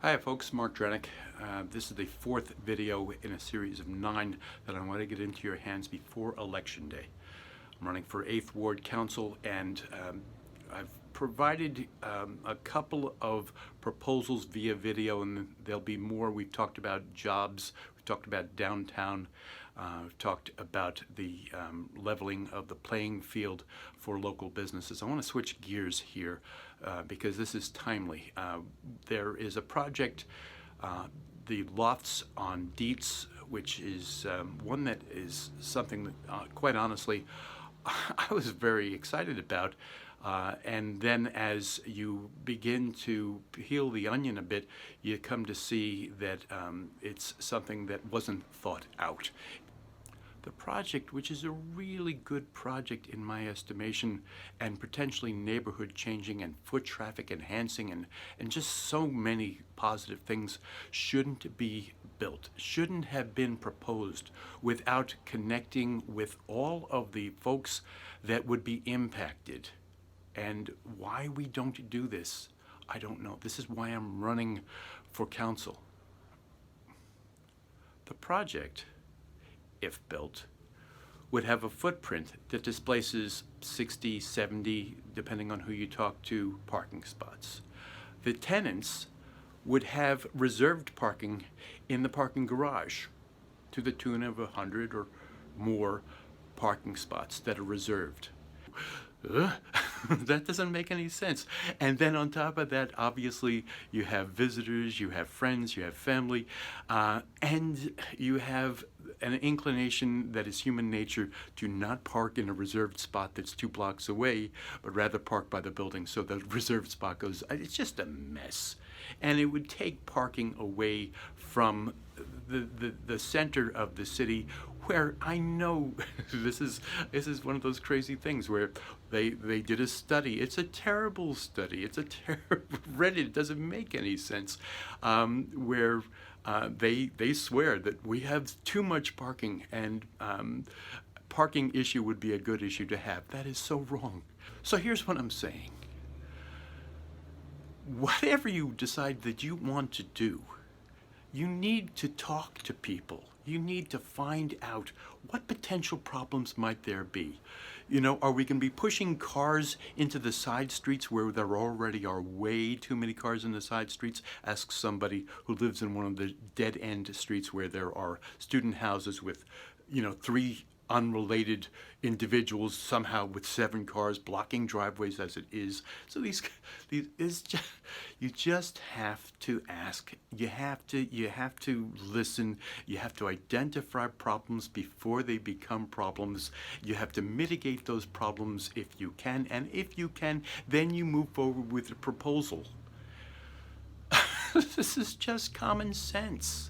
Hi folks, Mark Drnek. This is the fourth video in a series of 9 that I want to get into your hands before Election Day. I'm running for 8th Ward Council, and I've provided a couple of proposals via video, and there'll be more. We've talked about jobs, we've talked about downtown, we've talked about the leveling of the playing field for local businesses. I want to switch gears here because this is timely. There is a project, the Lofts on Dietz, which is one that is something that, quite honestly, I was very excited about. And then as you begin to peel the onion a bit, you come to see that it's something that wasn't thought out. The project, which is a really good project in my estimation, and potentially neighborhood changing and foot traffic enhancing and just so many positive things, shouldn't be built, shouldn't have been proposed without connecting with all of the folks that would be impacted. And why we don't do this, I don't know. This is why I'm running for council. The project, if built, would have a footprint that displaces 60, 70, depending on who you talk to, parking spots. The tenants would have reserved parking in the parking garage to the tune of 100 or more parking spots that are reserved. That doesn't make any sense. And then on top of that, obviously, you have visitors, you have friends, you have family, and you have an inclination that is human nature to not park in a reserved spot that's 2 blocks away, but rather park by the building. So the reserved spot goes, it's just a mess. And it would take parking away from the center of the city, where I know this is one of those crazy things where they did a study. It's a terrible study. It's a terrible Reddit. It doesn't make any sense. Where they swear that we have too much parking, and parking issue would be a good issue to have. That is so wrong. So here's what I'm saying. Whatever you decide that you want to do, you need to talk to people. You need to find out what potential problems might there be. You know, are we going to be pushing cars into the side streets where there already are way too many cars in the side streets? Ask somebody who lives in one of the dead-end streets where there are student houses with, 3 unrelated individuals somehow with 7 cars blocking driveways as it is. So these is just, you just have to ask. You have to listen. You have to identify problems before they become problems. You have to mitigate those problems if you can, and if you can, then you move forward with a proposal. This is just common sense.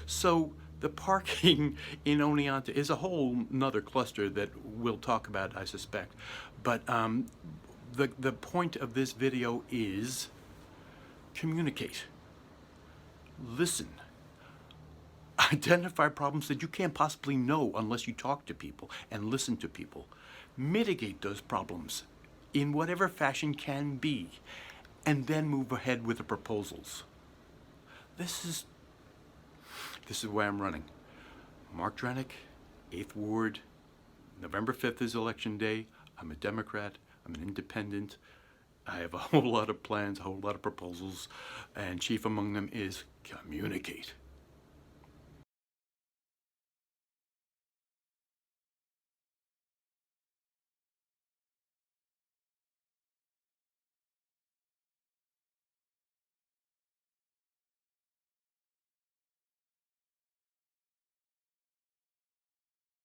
So the parking in Oneonta is a whole nother cluster that we'll talk about, I suspect. But the point of this video is communicate, listen, identify problems that you can't possibly know unless you talk to people and listen to people. Mitigate those problems in whatever fashion can be, and then move ahead with the proposals. This is why I'm running. Mark Drnek, 8th Ward, November 5th is Election Day. I'm a Democrat, I'm an independent. I have a whole lot of plans, a whole lot of proposals, and chief among them is communicate.